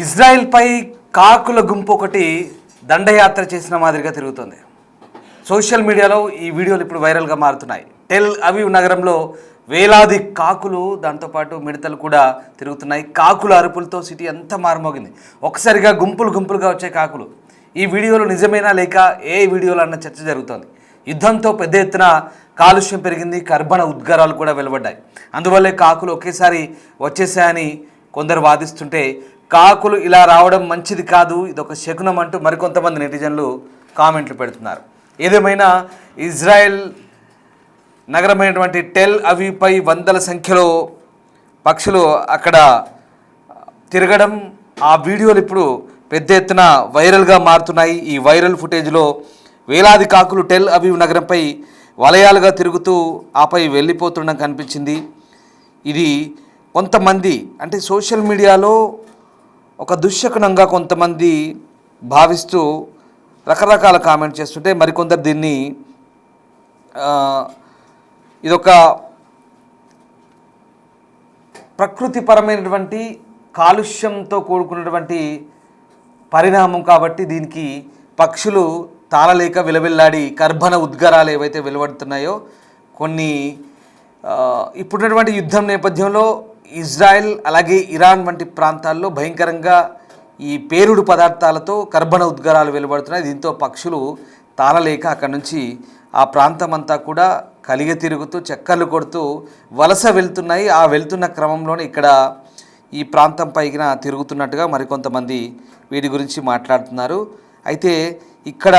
ఇజ్రాయెల్పై కాకుల గుంపు ఒకటి దండయాత్ర చేసిన మాదిరిగా తిరుగుతుంది. సోషల్ మీడియాలో ఈ వీడియోలు ఇప్పుడు వైరల్గా మారుతున్నాయి. టెల్ అవీవ్ నగరంలో వేలాది కాకులు, దాంతోపాటు మిడతలు కూడా తిరుగుతున్నాయి. కాకుల అరుపులతో సిటీ అంతా మారుమోగింది. ఒకసారిగా గుంపులుగా వచ్చే కాకులు. ఈ వీడియోలు నిజమేనా లేక ఏ వీడియోలు అన్న చర్చ జరుగుతోంది. యుద్ధంతో పెద్ద ఎత్తున కాలుష్యం పెరిగింది, కర్బన ఉద్గారాలు కూడా వెలువడ్డాయి. అందువల్లే కాకులు ఒకేసారి వచ్చేసాయని కొందరు వాదిస్తుంటే, కాకులు ఇలా రావడం మంచిది కాదు, ఇదొక శకునం అంటూ మరికొంతమంది నెటిజన్లు కామెంట్లు పెడుతున్నారు. ఏదేమైనా ఇజ్రాయెల్ నగరమైనటువంటి టెల్ అవీవ్పై వందల సంఖ్యలో పక్షులు అక్కడ తిరగడం, ఆ వీడియోలు ఇప్పుడు పెద్ద ఎత్తున వైరల్గా మారుతున్నాయి. ఈ వైరల్ ఫుటేజ్లో వేలాది కాకులు టెల్ అవీవ్ నగరంపై వలయాలుగా తిరుగుతూ ఆపై వెళ్ళిపోతుండడం కనిపించింది. ఇది కొంతమంది అంటే సోషల్ మీడియాలో ఒక దుశ్శకునంగా కొంతమంది భావిస్తూ రకరకాల కామెంట్ చేస్తుంటే, మరికొందరు దీన్ని ఇదొక ప్రకృతిపరమైనటువంటి కాలుష్యంతో కూడుకున్నటువంటి పరిణామం కాబట్టి దీనికి పక్షులు తాళలేక విలవిల్లాడి కర్బన ఉద్గారాలు ఏవైతే వెలువడుతున్నాయో, కొన్ని ఇప్పుడున్నటువంటి యుద్ధం నేపథ్యంలో ఇజ్రాయెల్ అలాగే ఇరాన్ వంటి ప్రాంతాల్లో భయంకరంగా ఈ పేలుడు పదార్థాలతో కర్బన ఉద్గారాలు వెలువడుతున్నాయి. దీంతో పక్షులు తాళలేక అక్కడి నుంచి ఆ ప్రాంతం అంతా కూడా కలిగి తిరుగుతూ చక్కర్లు కొడుతూ వలస వెళ్తున్నాయి. ఆ వెళ్తున్న క్రమంలోనే ఇక్కడ ఈ ప్రాంతం పైన తిరుగుతున్నట్టుగా మరికొంతమంది వీటి గురించి మాట్లాడుతున్నారు. అయితే ఇక్కడ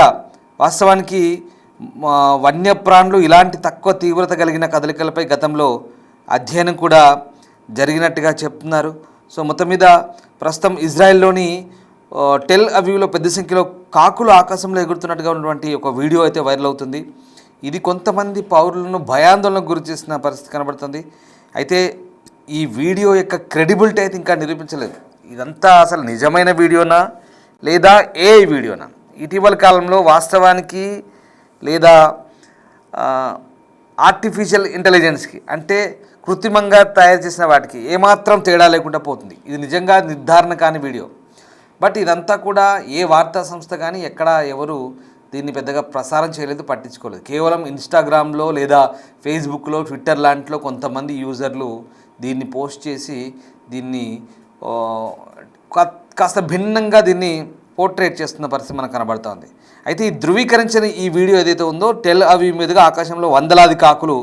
వాస్తవానికి వన్యప్రాణులు ఇలాంటి తక్కువ తీవ్రత కలిగిన కదలికలపై గతంలో అధ్యయనం కూడా జరిగినట్టుగా చెప్తున్నారు. సో మొత్తం మీద ప్రస్తుతం ఇజ్రాయెల్లోని టెల్ అవీవ్లో పెద్ద సంఖ్యలో కాకులు ఆకాశంలో ఎగురుతున్నట్టుగా ఉన్నటువంటి ఒక వీడియో అయితే వైరల్ అవుతుంది. ఇది కొంతమంది పౌరులను భయాందోళనకు గురి చేసిన పరిస్థితి కనబడుతుంది. అయితే ఈ వీడియో యొక్క క్రెడిబిలిటీ అయితే ఇంకా నిరూపించలేదు. ఇదంతా అసలు నిజమైన వీడియోనా లేదా ఏ వీడియోనా? ఇటీవల కాలంలో వాస్తవానికి లేదా ఆర్టిఫిషియల్ ఇంటెలిజెన్స్కి అంటే కృత్రిమంగా తయారు చేసిన వాటికి ఏమాత్రం తేడా లేకుండా పోతుంది. ఇది నిజంగా నిర్ధారణ కాని వీడియో. బట్ ఇదంతా కూడా ఏ వార్తా సంస్థ కానీ ఎక్కడ ఎవరు దీన్ని పెద్దగా ప్రసారం చేయలేదు, పట్టించుకోలేదు. కేవలం ఇన్స్టాగ్రామ్లో లేదా ఫేస్బుక్లో, ట్విట్టర్ లాంటిలో కొంతమంది యూజర్లు దీన్ని పోస్ట్ చేసి దీన్ని కాస్త భిన్నంగా దీన్ని పోర్ట్రేట్ చేస్తున్న పరిస్థితి మనకు కనబడుతోంది. అయితే ఈ ధృవీకరించిన ఈ వీడియో ఏదైతే ఉందో, టెల్ అవీవ్ మీదుగా ఆకాశంలో వందలాది కాకులు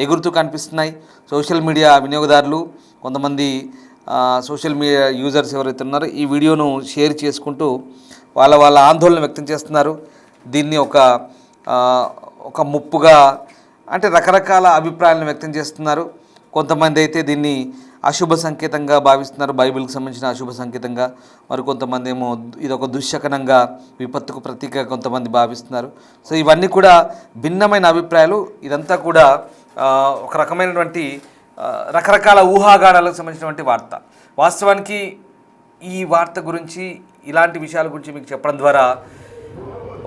ఎగురుతూ కనిపిస్తున్నాయి. సోషల్ మీడియా వినియోగదారులు, కొంతమంది సోషల్ మీడియా యూజర్స్ ఎవరైతే ఉన్నారో ఈ వీడియోను షేర్ చేసుకుంటూ వాళ్ళ ఆందోళన వ్యక్తం చేస్తున్నారు. దీన్ని ఒక ముప్పుగా అంటే రకరకాల అభిప్రాయాలను వ్యక్తం చేస్తున్నారు. కొంతమంది అయితే దీన్ని అశుభ సంకేతంగా భావిస్తున్నారు, బైబిల్కి సంబంధించిన అశుభ సంకేతంగా. మరి కొంతమంది ఏమో ఇదొక దుశ్శకనంగా, విపత్తుకు ప్రతీకగా కొంతమంది భావిస్తున్నారు. సో ఇవన్నీ కూడా భిన్నమైన అభిప్రాయాలు. ఇదంతా కూడా ఒక రకమైనటువంటి రకరకాల ఊహాగానాలకు సంబంధించినటువంటి వార్త. వాస్తవానికి ఈ వార్త గురించి, ఇలాంటి విషయాల గురించి మీకు చెప్పడం ద్వారా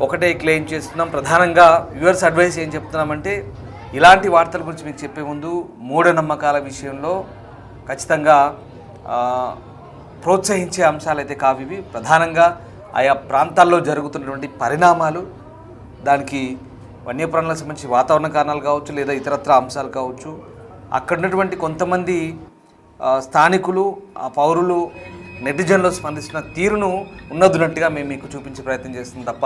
ఒకటే క్లెయిమ్ చేస్తున్నాం. ప్రధానంగా వ్యూవర్స్ అడ్వైస్ ఏం చెప్తున్నామంటే, ఇలాంటి వార్తల గురించి మీకు చెప్పే ముందు మూఢనమ్మకాల విషయంలో ఖచ్చితంగా ప్రోత్సహించే అంశాలు అయితే కావు ఇవి. ప్రధానంగా ఆయా ప్రాంతాల్లో జరుగుతున్నటువంటి పరిణామాలు, దానికి వన్యప్రాణులకు సంబంధించి వాతావరణ కారణాలు కావచ్చు లేదా ఇతరత్ర అంశాలు కావచ్చు, అక్కడ ఉన్నటువంటి కొంతమంది స్థానికులు, ఆ పౌరులు, నెటిజన్లో స్పందిస్తున్న తీరును ఉన్నదున్నట్టుగా మేము మీకు చూపించే ప్రయత్నం చేస్తుంది తప్ప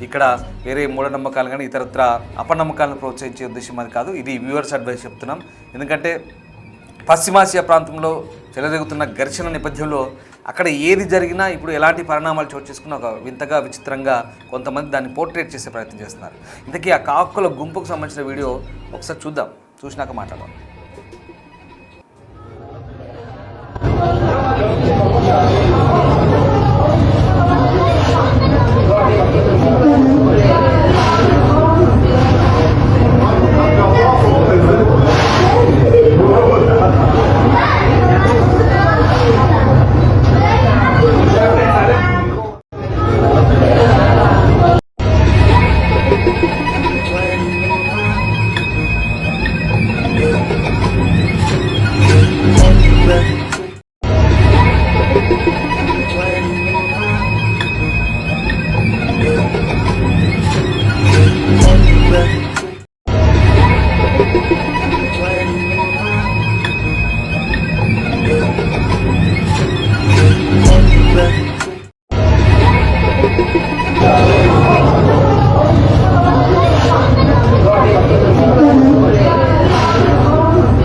ఇక్కడ వేరే మూఢనమ్మకాలు కానీ ఇతరత్ర అపనమ్మకాలను ప్రోత్సహించే ఉద్దేశం అది కాదు. ఇది వ్యూవర్స్ అడ్వైస్ చెప్తున్నాం. ఎందుకంటే పశ్చిమాసియా ప్రాంతంలో చెలరేగుతున్న ఘర్షణ నేపథ్యంలో అక్కడ ఏది జరిగినా ఇప్పుడు ఎలాంటి పరిణామాలు చోటు చేసుకున్న ఒక వింతగా, విచిత్రంగా కొంతమంది దాన్ని పోర్ట్రేట్ చేసే ప్రయత్నం చేస్తున్నారు. ఇంతకీ ఆ కాకుల గుంపుకు సంబంధించిన వీడియో ఒకసారి చూద్దాం, చూసినాక మాట్లాడదాం.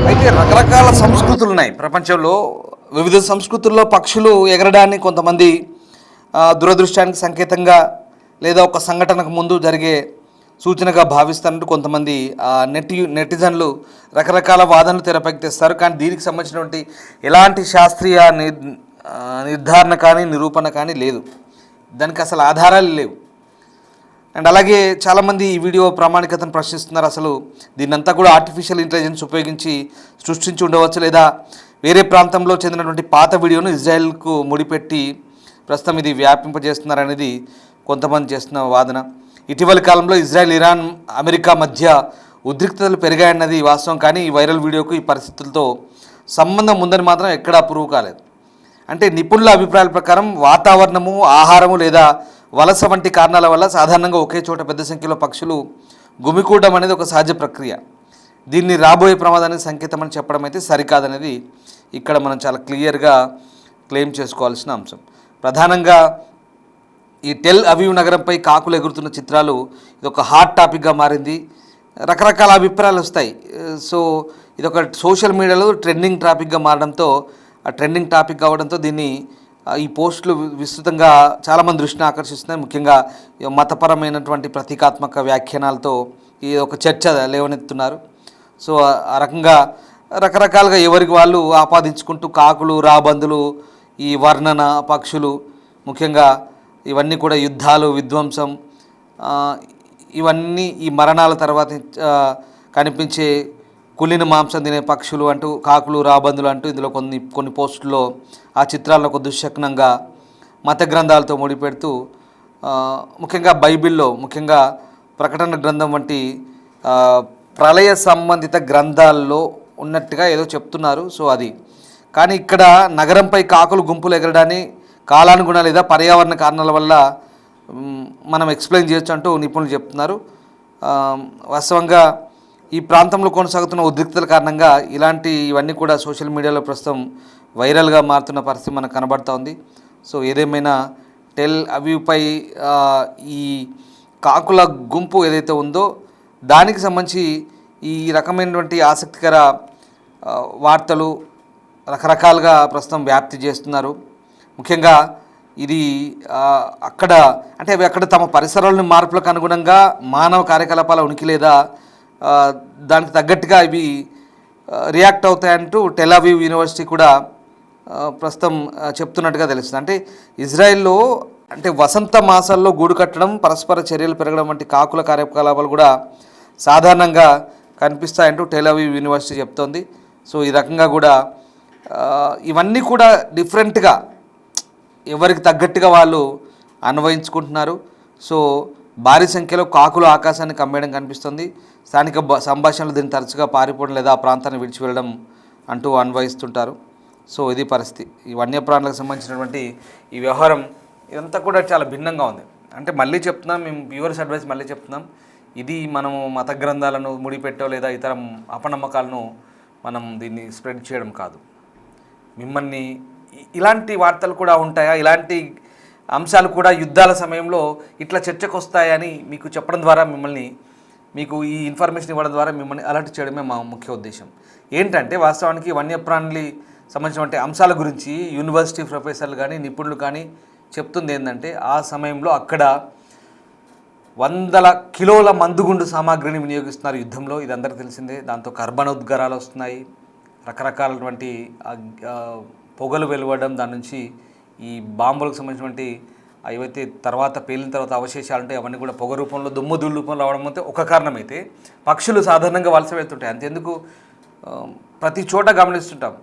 అయితే రకరకాల సంస్కృతులు ఉన్నాయి ప్రపంచంలో. వివిధ సంస్కృతుల్లో పక్షులు ఎగరడాన్ని కొంతమంది దురదృష్టానికి సంకేతంగా లేదా ఒక సంఘటనకు ముందు జరిగే సూచనగా భావిస్తున్నట్టు కొంతమంది నెటిజన్లు రకరకాల వాదనలు తెరపైకి తెస్తారు. కానీ దీనికి సంబంధించినటువంటి ఎలాంటి శాస్త్రీయ నిర్ధారణ కానీ నిరూపణ కానీ లేదు, దానికి అసలు ఆధారాలు లేవు. అండ్ అలాగే చాలామంది ఈ వీడియో ప్రామాణికతను ప్రశ్నిస్తున్నారు. అసలు దీన్నంతా కూడా ఆర్టిఫిషియల్ ఇంటెలిజెన్స్ ఉపయోగించి సృష్టించి ఉండవచ్చు, లేదా వేరే ప్రాంతంలో చెందినటువంటి పాత వీడియోను ఇజ్రాయెల్కు ముడిపెట్టి ప్రస్తుతం ఇది వ్యాపింపజేస్తున్నారనేది కొంతమంది చేస్తున్న వాదన. ఇటీవలి కాలంలో ఇజ్రాయెల్, ఇరాన్, అమెరికా మధ్య ఉద్రిక్తతలు పెరిగాయన్నది వాస్తవం. కానీ ఈ వైరల్ వీడియోకు ఈ పరిస్థితులతో సంబంధం ఉందని మాత్రం ఎక్కడా ప్రూవ్ కాలేదు. అంటే నిపుణుల అభిప్రాయాల ప్రకారం వాతావరణము, ఆహారము లేదా వలస వంటి కారణాల వల్ల సాధారణంగా ఒకే చోట పెద్ద సంఖ్యలో పక్షులు గుమికూడడం అనేది ఒక సహజ ప్రక్రియ. దీన్ని రాబోయే ప్రమాదానికి సంకేతం అని చెప్పడం అయితే సరికాదనేది ఇక్కడ మనం చాలా క్లియర్గా క్లెయిమ్ చేసుకోవాల్సిన అంశం. ప్రధానంగా ఈ టెల్ అవీవ్ నగరంపై కాకులు ఎగురుతున్న చిత్రాలు ఇది ఒక హాట్ టాపిక్గా మారింది. రకరకాల అభిప్రాయాలు వస్తాయి. సో ఇది ఒక సోషల్ మీడియాలో ట్రెండింగ్ టాపిక్గా మారడంతో, ట్రెండింగ్ టాపిక్ కావడంతో దీన్ని ఈ పోస్టులు విస్తృతంగా చాలామంది దృష్టిని ఆకర్షిస్తున్నాయి. ముఖ్యంగా మతపరమైనటువంటి ప్రతీకాత్మక వ్యాఖ్యానాలతో ఈ ఒక చర్చ లేవనెత్తున్నారు. సో ఆ రకంగా రకరకాలుగా ఎవరికి వాళ్ళు ఆపాదించుకుంటూ కాకులు, రాబందులు, ఈ వర్ణన పక్షులు, ముఖ్యంగా ఇవన్నీ కూడా యుద్ధాలు, విధ్వంసం, ఇవన్నీ ఈ మరణాల తర్వాత కనిపించే కుళ్ళిన మాంసం తినే పక్షులు అంటూ, కాకులు, రాబందులు అంటూ ఇందులో కొన్ని పోస్టుల్లో ఆ చిత్రాలను ఒక దుశ్శకునంగా మత గ్రంథాలతో ముడిపెడుతూ, ముఖ్యంగా బైబిల్లో, ముఖ్యంగా ప్రకటన గ్రంథం వంటి ప్రళయ సంబంధిత గ్రంథాల్లో ఉన్నట్టుగా ఏదో చెప్తున్నారు. సో అది కానీ ఇక్కడ నగరంపై కాకులు గుంపులు ఎగరడాన్ని కాలానుగుణ లేదా పర్యావరణ కారణాల వల్ల మనం ఎక్స్ప్లెయిన్ చేయొచ్చు అంటూ నిపుణులు చెప్తున్నారు. వాస్తవంగా ఈ ప్రాంతంలో కొనసాగుతున్న ఉద్రిక్తల కారణంగా ఇవన్నీ కూడా సోషల్ మీడియాలో ప్రస్తుతం వైరల్గా మారుతున్న పరిస్థితి మనకు కనబడుతూ ఉంది. సో ఏదేమైనా టెల్ అవీవ్పై ఈ కాకుల గుంపు ఏదైతే ఉందో దానికి సంబంధించి ఈ రకమైనటువంటి ఆసక్తికర వార్తలు రకరకాలుగా ప్రస్తుతం వ్యాప్తి చేస్తున్నారు. ముఖ్యంగా ఇది అక్కడ తమ పరిసరాలను మార్పులకు అనుగుణంగా మానవ కార్యకలాపాల ఉనికి లేదా దానికి తగ్గట్టుగా ఇవి రియాక్ట్ అవుతాయంటూ టెల్ అవీవ్ యూనివర్సిటీ కూడా ప్రస్తుతం చెప్తున్నట్టుగా తెలుస్తుంది. అంటే ఇజ్రాయెల్లో వసంత మాసాల్లో గూడు కట్టడం, పరస్పర చర్యలు పెరగడం వంటి కాకుల కార్యకలాపాలు కూడా సాధారణంగా కనిపిస్తాయంటూ టెల్ అవీవ్ యూనివర్సిటీ చెప్తోంది. సో ఈ రకంగా కూడా ఇవన్నీ కూడా డిఫరెంట్గా ఎవరికి తగ్గట్టుగా వాళ్ళు అన్వయించుకుంటున్నారు. సో భారీ సంఖ్యలో కాకులు ఆకాశాన్ని కమ్మేయడం కనిపిస్తుంది. స్థానిక సంభాషణలు దీన్ని తరచుగా పారిపోవడం లేదా ఆ ప్రాంతాన్ని విడిచి వెళ్ళడం అంటూ అన్వయిస్తుంటారు. సో ఇది పరిస్థితి. ఈ వన్యప్రాణులకు సంబంధించినటువంటి ఈ వ్యవహారం ఇదంతా కూడా చాలా భిన్నంగా ఉంది. మళ్ళీ చెప్తున్నాం, మేము వ్యూవర్స్ అడ్వైస్ మళ్ళీ చెప్తున్నాం, ఇది మనము మత గ్రంథాలను ముడిపెట్టో లేదా ఇతర అపనమ్మకాలను మనం దీన్ని స్ప్రెడ్ చేయడం కాదు. మిమ్మల్ని ఇలాంటి వార్తలు కూడా ఉంటాయా, ఇలాంటి అంశాలు కూడా యుద్ధాల సమయంలో ఇట్లా చర్చకు వస్తాయని మీకు చెప్పడం ద్వారా మీకు ఈ ఇన్ఫర్మేషన్ ఇవ్వడం ద్వారా మిమ్మల్ని అలర్ట్ చేయడమే మా ముఖ్య ఉద్దేశం. ఏంటంటే వాస్తవానికి వన్యప్రాణులు సంబంధించినటువంటి అంశాల గురించి యూనివర్సిటీ ప్రొఫెసర్లు కానీ నిపుణులు కానీ చెప్తుంది ఏంటంటే ఆ సమయంలో అక్కడ 100 కిలోల మందుగుండు సామాగ్రిని వినియోగిస్తున్నారు యుద్ధంలో. ఇది అందరికీ తెలిసిందే. దాంతో కర్బన ఉద్గారాలు వస్తున్నాయి, రకరకాలటువంటి పొగలు వెలువడడం, దాని నుంచి ఈ బాంబులకు సంబంధించినటువంటి ఏవైతే తర్వాత పేలిన తర్వాత అవశేషాలు ఉంటాయి అవన్నీ కూడా పొగ రూపంలో, దుమ్ము ధూళి రూపంలో రావడం అయితే ఒక కారణమైతే, పక్షులు సాధారణంగా వలస వెళ్తుంటాయి. అంతెందుకు ప్రతి చోట గమనిస్తుంటాం.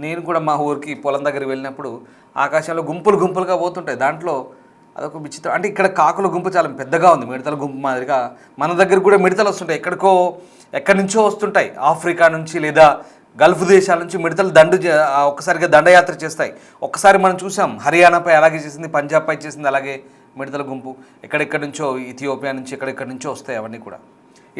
నేను కూడా మా ఊరికి పొలం దగ్గరికి వెళ్ళినప్పుడు ఆకాశంలో గుంపులుగా పోతుంటాయి. దాంట్లో అదొక విచిత్రం. ఇక్కడ కాకుల గుంపు చాలా పెద్దగా ఉంది, మిడతల గుంపు మాదిరిగా. మన దగ్గర కూడా మిడతలు వస్తుంటాయి, ఎక్కడి నుంచో వస్తుంటాయి. ఆఫ్రికా నుంచి లేదా గల్ఫ్ దేశాల నుంచి మిడతలు ఒక్కసారిగా దండయాత్ర చేస్తాయి. ఒక్కసారి మనం చూసాం, హర్యానాపై అలాగే చేసింది, పంజాబ్పై చేసింది అలాగే మిడతల గుంపు. ఎక్కడెక్కడి నుంచో, ఇథియోపియా నుంచి ఎక్కడెక్కడి నుంచో వస్తాయి అవన్నీ కూడా.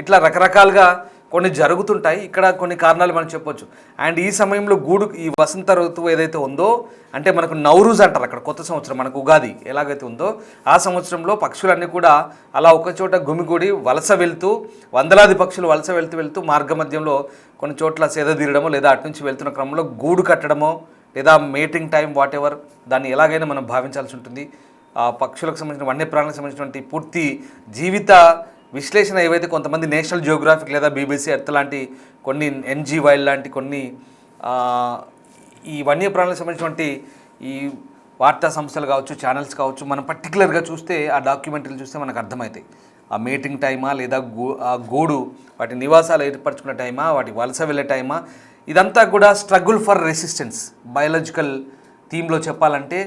ఇట్లా రకరకాలుగా కొన్ని జరుగుతుంటాయి. ఇక్కడ కొన్ని కారణాలు మనం చెప్పొచ్చు. అండ్ ఈ సమయంలో ఈ వసంత ఋతువు ఏదైతే ఉందో, అంటే మనకు నౌరూజ్ అంటారు అక్కడ, కొత్త సంవత్సరం, మనకు ఉగాది ఎలాగైతే ఉందో ఆ సంవత్సరంలో పక్షులన్నీ కూడా అలా ఒకచోట గుమిగూడి వలస వెళ్తూ, వందలాది పక్షులు వలస వెళ్తూ మార్గ మధ్యంలో కొన్ని చోట్ల సేదతీరడమో లేదా అటు నుంచి వెళ్తున్న క్రమంలో గూడు కట్టడమో లేదా మేటింగ్ టైం వాట్ ఎవర్, దాన్ని ఎలాగైనా మనం భావించాల్సి ఉంటుంది. ఆ పక్షులకు సంబంధించిన వన్యప్రాణులకు సంబంధించినటువంటి పూర్తి జీవిత విశ్లేషణ ఏవైతే కొంతమంది నేషనల్ జియోగ్రాఫిక్ లేదా BBC ఎర్త్ లాంటి కొన్ని NG వైల్డ్ లాంటి కొన్ని ఈ వన్యప్రాణులకు సంబంధించినటువంటి ఈ వార్తా సంస్థలు కావచ్చు, ఛానల్స్ కావచ్చు, మనం పర్టికులర్గా చూస్తే ఆ డాక్యుమెంటరీలు చూస్తే మనకు అర్థమవుతాయి. ఆ మేటింగ్ టైమా లేదా ఆ గూడు వాటి నివాసాలు ఏర్పరచుకునే టైమా, వాటి వలస వెళ్ళే టైమా, ఇదంతా కూడా స్ట్రగుల్ ఫర్ రెసిస్టెన్స్. బయాలజికల్ థీమ్లో చెప్పాలంటే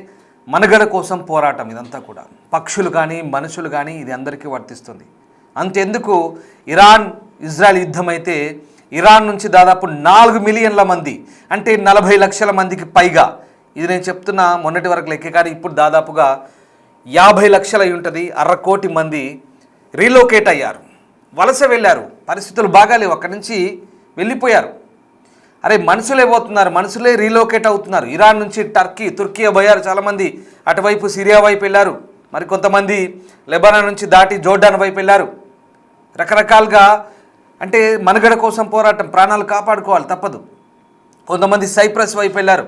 మనుగడ కోసం పోరాటం. ఇదంతా కూడా పక్షులు కానీ మనుషులు కానీ ఇది అందరికీ వర్తిస్తుంది. అంతెందుకు, ఇరాన్ ఇజ్రాయెల్ యుద్ధం అయితే ఇరాన్ నుంచి దాదాపు 4 మిలియన్ల మంది, అంటే 40 లక్షల మందికి పైగా, ఇది నేను చెప్తున్నా మొన్నటి వరకు లెక్కే, కానీ ఇప్పుడు దాదాపుగా 50 లక్షలు అయి ఉంటుంది, 1/2 కోటి మంది రీలోకేట్ అయ్యారు, వలస వెళ్ళారు. పరిస్థితులు బాగాలేవు, అక్కడి నుంచి వెళ్ళిపోయారు. అరే మనుషులే పోతున్నారు, మనుషులే రీలోకేట్ అవుతున్నారు. ఇరాన్ నుంచి తుర్కీ పోయారు చాలామంది, అటువైపు సిరియా వైపు వెళ్ళారు, మరి కొంతమంది లెబనాన్ నుంచి దాటి జోర్డాన్ వైపు వెళ్ళారు. రకరకాలుగా, అంటే మనుగడ కోసం పోరాటం, ప్రాణాలు కాపాడుకోవాలి తప్పదు. కొంతమంది సైప్రస్ వైపు వెళ్ళారు.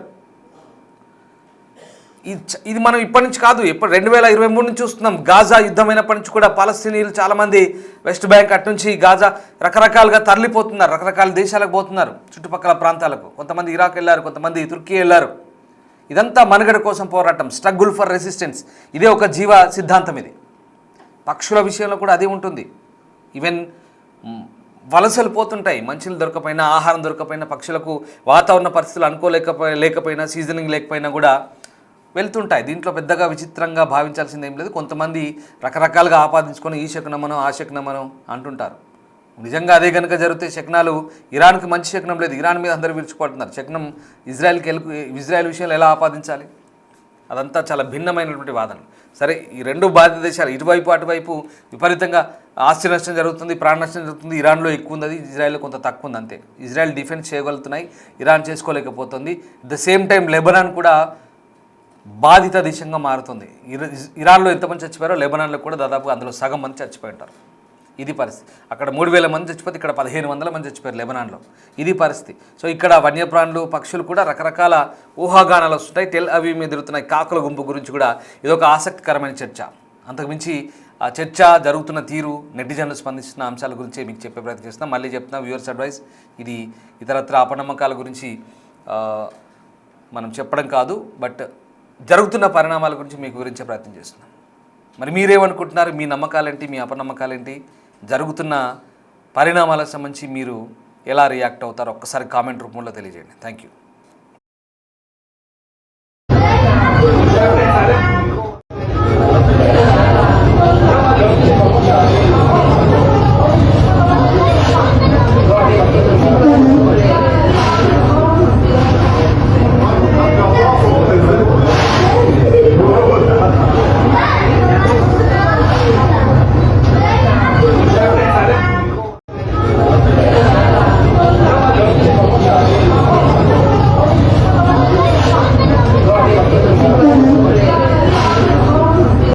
ఇది మనం ఇప్పటి నుంచి కాదు, 2023 నుంచి చూస్తున్నాం. గాజా యుద్ధమైనప్పటి నుంచి కూడా పాలస్తీనీయులు చాలామంది వెస్ట్ బ్యాంక్ అటు నుంచి గాజా రకరకాలుగా తరలిపోతున్నారు, రకరకాల దేశాలకు పోతున్నారు, చుట్టుపక్కల ప్రాంతాలకు. కొంతమంది ఇరాక్ వెళ్ళారు, కొంతమంది తుర్కీ వెళ్ళారు. ఇదంతా మనుగడ కోసం పోరాటం, స్ట్రగుల్ ఫర్ రెసిస్టెన్స్. ఇదే ఒక జీవ సిద్ధాంతం. ఇది పక్షుల విషయంలో కూడా అదే ఉంటుంది. ఈవెన్ వలసలు పోతుంటాయి, మంచిలు దొరకపోయినా, ఆహారం దొరకపోయినా, పక్షులకు వాతావరణ పరిస్థితులు లేకపోయినా, సీజనింగ్ లేకపోయినా కూడా వెళ్తుంటాయి. దీంట్లో పెద్దగా విచిత్రంగా భావించాల్సింది ఏం లేదు. కొంతమంది రకరకాలుగా ఆపాదించుకొని ఈ శకునమనో ఆ శకునమనో అంటుంటారు. నిజంగా అదే కనుక జరిగితే శకునాలు, ఇరాన్కి మంచి శకునం లేదు, ఇరాన్ మీద అందరూ విరుచుకుపడుతున్నారు. శకునం ఇజ్రాయెల్ విషయంలో ఎలా ఆపాదించాలి? అదంతా చాలా భిన్నమైనటువంటి వాదన. సరే, ఈ రెండు బాధిత దేశాలు ఇటువైపు అటువైపు విపరీతంగా ఆస్తి నష్టం జరుగుతుంది, ప్రాణ నష్టం జరుగుతుంది. ఇరాన్లో ఎక్కువ ఉంది, ఇజ్రాయెల్లో కొంత తక్కువ ఉంది, అంతే. ఇజ్రాయెల్ డిఫెన్స్ చేయగలుగుతున్నాయి, ఇరాన్ చేసుకోలేకపోతుంది. At the same time Lebanon కూడా బాధిత దేశంగా మారుతుంది. ఇరాన్లో ఎంతమంది చచ్చిపోయారో లెబనాన్లో కూడా దాదాపుగా అందులో సగం మంది చచ్చిపోయి ఉంటారు. ఇది పరిస్థితి. అక్కడ 3000 మంది చచ్చిపోతే ఇక్కడ 1500 మంది చచ్చిపోయారు లెబనాన్లో. ఇది పరిస్థితి. సో ఇక్కడ వన్యప్రాణులు, పక్షులు కూడా రకరకాల ఊహాగానాలు వస్తుంటాయి. టెల్ అవీవ్ మీద తిరుగుతున్న కాకుల గుంపు గురించి కూడా ఇదొక ఆసక్తికరమైన చర్చ. అంతకుమించి ఆ చర్చ జరుగుతున్న తీరు, నెటిజన్లు స్పందిస్తున్న అంశాల గురించి మీకు చెప్పే ప్రయత్నం చేస్తున్నాం. మళ్ళీ చెప్తున్నా, వ్యూవర్స్ అడ్వైస్. ఇది ఇతరత్ర అపనమ్మకాల గురించి మనం చెప్పడం కాదు, బట్ జరుగుతున్న పరిణామాల గురించి మీకు వివరించే ప్రయత్నం చేస్తున్నాం. మరి మీరేమనుకుంటున్నారు? మీ నమ్మకాలేంటి, మీ అపనమ్మకాలేంటి? జరుగుతున్న పరిణామాలకు సంబంధించి మీరు ఎలా రియాక్ట్ అవుతారో ఒక్కసారి కామెంట్ రూపంలో తెలియజేయండి. Thank you.